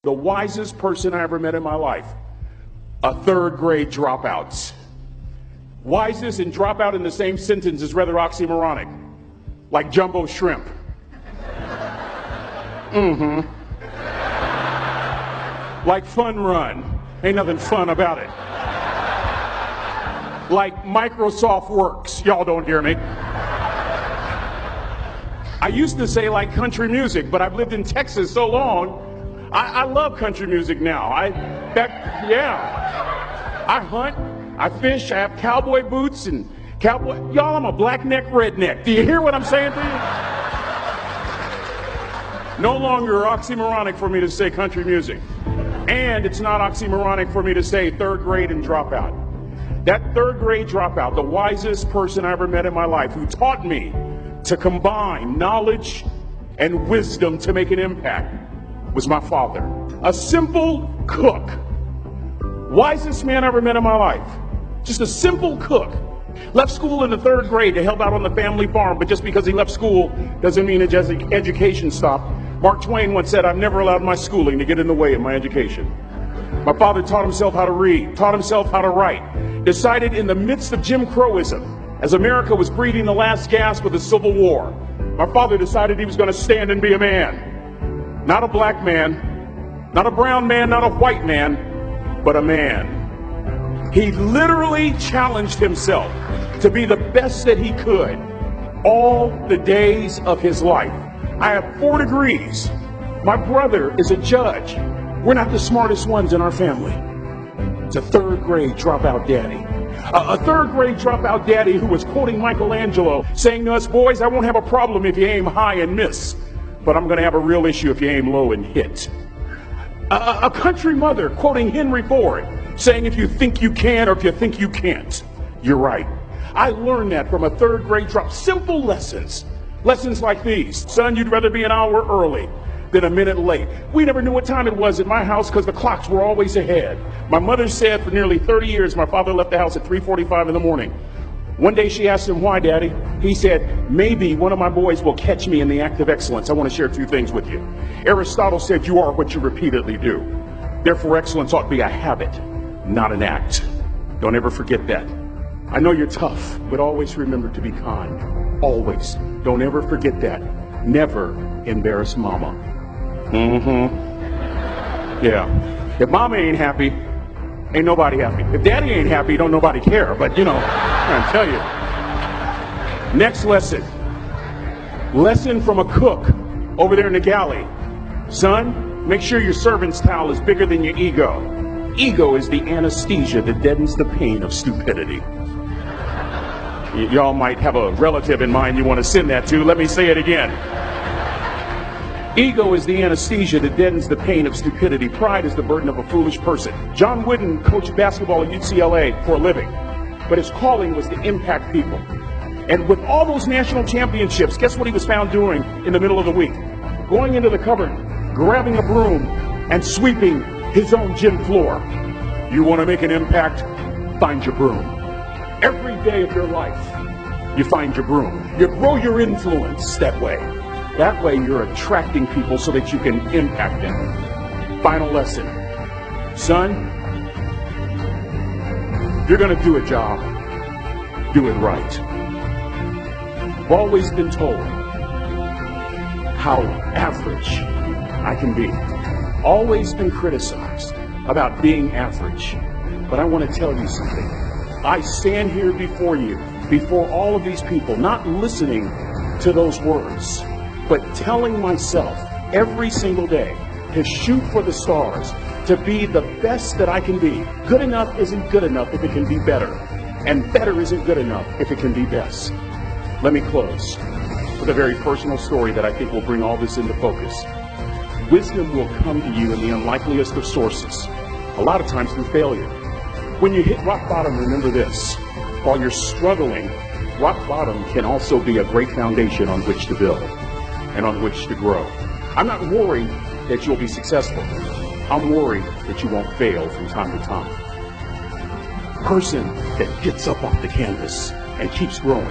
the wisest person I ever met in my life, a third grade dropout. Wisest and dropout in the same sentence is rather oxymoronic, like jumbo shrimp. Like fun run, ain't nothing fun about it. Like Microsoft Works, y'all don't hear me. I used to say like country music, but I've lived in Texas so long, I love country music now. I hunt, I fish, I have cowboy boots and cowboy. Y'all, I'm a black neck redneck. Do you hear what I'm saying to you? No longer oxymoronic for me to say country music. And it's not oxymoronic for me to say third grade and dropout. That third grade dropout, the wisest person I ever met in my life, who taught me to combine knowledge and wisdom to make an impact, was my father. A simple cook. Wisest man I ever met in my life. Just a simple cook. Left school in the third grade to help out on the family farm, but just because he left school doesn't mean his education stopped. Mark Twain once said, "I've never allowed my schooling to get in the way of my education." My father taught himself how to read, taught himself how to write, decided in the midst of Jim Crowism, as America was breathing the last gasp of the Civil War, my father decided he was going to stand and be a man. Not a black man, not a brown man, not a white man, but a man. He literally challenged himself to be the best that he could all the days of his life. I have 4 degrees. My brother is a judge. We're not the smartest ones in our family. It's a third grade dropout daddy. A third grade dropout daddy who was quoting Michelangelo, saying to us, "Boys, I won't have a problem if you aim high and miss, but I'm going to have a real issue if you aim low and hit." A country mother quoting Henry Ford, saying, "If you think you can or if you think you can't, you're right." I learned that from a third grade drop. Simple lessons. Lessons like these. Son, you'd rather be an hour early than a minute late. We never knew what time it was at my house because the clocks were always ahead. My mother said for nearly 30 years my father left the house at 3:45 in the morning. One day she asked him, "Why, Daddy?" He said, "Maybe one of my boys will catch me in the act of excellence. I want to share 2 things with you." Aristotle said, "You are what you repeatedly do." Therefore, excellence ought to be a habit, not an act. Don't ever forget that. I know you're tough, but always remember to be kind. Always. Don't ever forget that. Never embarrass mama. Yeah. If mama ain't happy, ain't nobody happy. If daddy ain't happy, don't nobody care. But I'm trying to tell you. Next lesson. Lesson from a cook over there in the galley. Son, make sure your servant's towel is bigger than your ego. Ego is the anesthesia that deadens the pain of stupidity. Y'all might have a relative in mind you want to send that to. Let me say it again. Ego is the anesthesia that deadens the pain of stupidity. Pride is the burden of a foolish person. John Wooden coached basketball at UCLA for a living, but his calling was to impact people. And with all those national championships, guess what he was found doing in the middle of the week? Going into the cupboard, grabbing a broom, and sweeping his own gym floor. You want to make an impact? Find your broom. Every day of your life, you find your broom. You grow your influence that way. That way you're attracting people so that you can impact them. Final lesson. Son, if you're going to do a job, do it right. I've always been told how average I can be. Always been criticized about being average. But I want to tell you something. I stand here before you, before all of these people, not listening to those words, but telling myself every single day to shoot for the stars, to be the best that I can be. Good enough isn't good enough if it can be better, and better isn't good enough if it can be best. Let me close with a very personal story that I think will bring all this into focus. Wisdom will come to you in the unlikeliest of sources, a lot of times through failure. When you hit rock bottom, remember this. While you're struggling, rock bottom can also be a great foundation on which to build and on which to grow. I'm not worried that you'll be successful. I'm worried that you won't fail from time to time. The person that gets up off the canvas and keeps growing,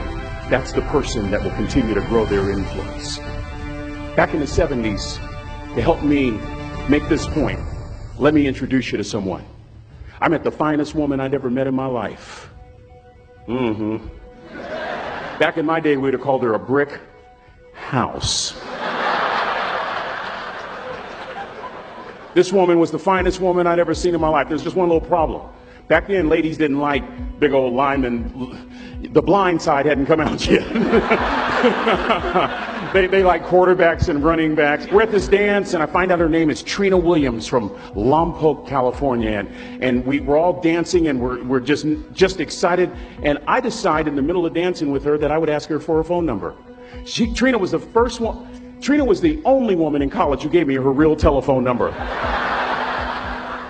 that's the person that will continue to grow their influence. Back in the 70s, to help me make this point. Let me introduce you to someone. I met the finest woman I'd ever met in my life. Back in my day, we'd have called her a brick house. This woman was the finest woman I'd ever seen in my life. There's just one little problem. Back then, ladies didn't like big old linemen. The Blind Side hadn't come out yet. They like quarterbacks and running backs. We're at this dance, and I find out her name is Trina Williams from Lompoc, California. And we're all dancing, and we're just excited. And I decide in the middle of dancing with her that I would ask her for her phone number. Trina was the first one. Trina was the only woman in college who gave me her real telephone number.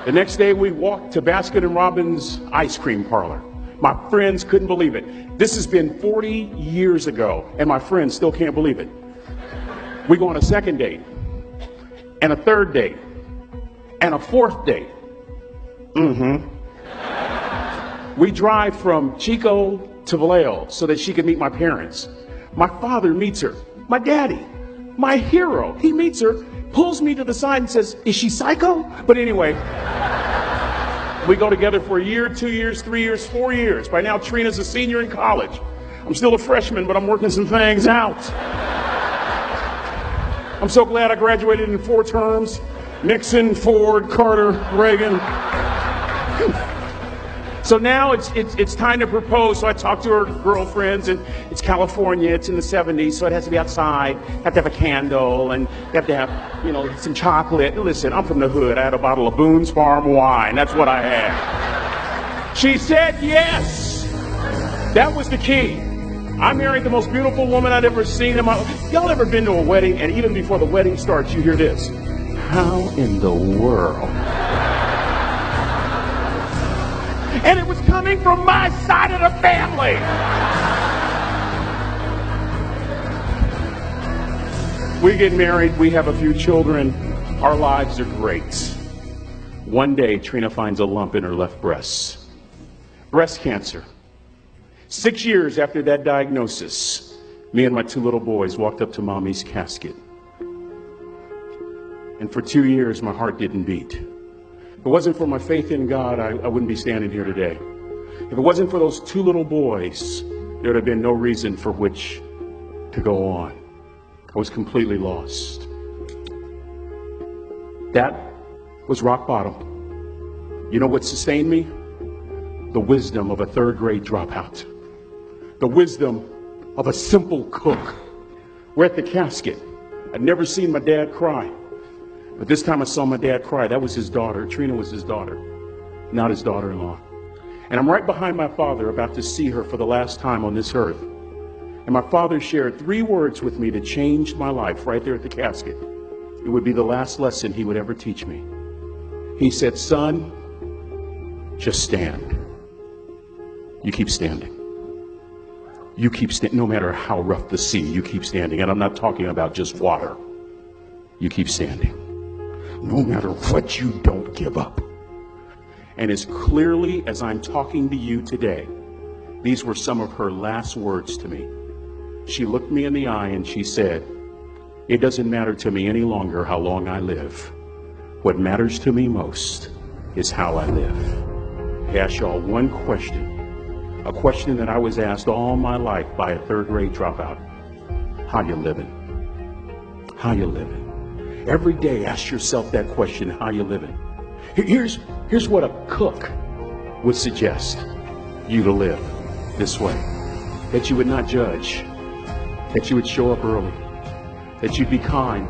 The next day, we walked to Baskin & Robbins ice cream parlor. My friends couldn't believe it. This has been 40 years ago, and my friends still can't believe it. We go on a second date, and a third date, and a fourth date. We drive from Chico to Vallejo so that she could meet my parents. My father meets her. My daddy, my hero, he meets her, pulls me to the side and says, "Is she psycho?" But anyway, we go together for a year, 2 years, 3 years, 4 years. By now, Trina's a senior in college. I'm still a freshman, but I'm working some things out. I'm so glad I graduated in 4 terms. Nixon, Ford, Carter, Reagan. So now it's time to propose. So I talk to her girlfriends, and it's California. It's in the 70s, so it has to be outside. Have to have a candle, and you have to have, some chocolate. Listen, I'm from the hood. I had a bottle of Boone's Farm wine. That's what I had. She said yes. That was the key. I married the most beautiful woman I'd ever seen in my life. Y'all ever been to a wedding, and even before the wedding starts, you hear this? How in the world? And it was coming from my side of the family. We get married, we have a few children, our lives are great. One day, Trina finds a lump in her left breast. Breast cancer. 6 years after that diagnosis, me and my 2 little boys walked up to Mommy's casket. And for 2 years, my heart didn't beat. If it wasn't for my faith in God, I wouldn't be standing here today. If it wasn't for those 2 little boys, there would have been no reason for which to go on. I was completely lost. That was rock bottom. You know what sustained me? The wisdom of a 3rd grade dropout. The wisdom of a simple cook. We're at the casket. I'd never seen my dad cry. But this time I saw my dad cry. That was his daughter. Trina was his daughter, not his daughter-in-law. And I'm right behind my father, about to see her for the last time on this earth. And my father shared 3 words with me that changed my life right there at the casket. It would be the last lesson he would ever teach me. He said, "Son, just stand. You keep standing. You keep standing, no matter how rough the sea, you keep standing." And I'm not talking about just water. You keep standing. No matter what, you don't give up. And as clearly as I'm talking to you today, these were some of her last words to me. She looked me in the eye and she said, "It doesn't matter to me any longer how long I live. What matters to me most is how I live." I ask y'all one question, a question that I was asked all my life by a 3rd grade dropout. How you living? How you living? Every day ask yourself that question, how you living? Here's what a cook would suggest you to live this way. That you would not judge, that you would show up early, that you'd be kind,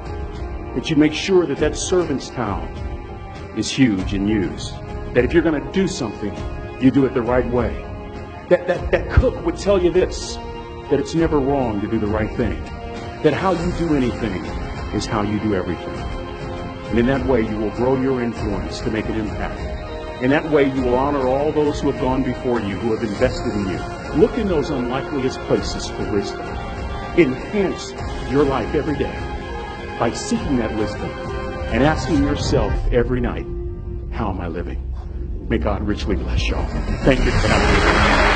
that you'd make sure that servant's towel is huge and used, that if you're going to do something, you do it the right way. That cook would tell you this, that it's never wrong to do the right thing, that how you do anything is how you do everything. And in that way, you will grow your influence to make an impact. In that way, you will honor all those who have gone before you, who have invested in you. Look in those unlikeliest places for wisdom. Enhance your life every day by seeking that wisdom and asking yourself every night, how am I living? May God richly bless y'all. Thank you for having me.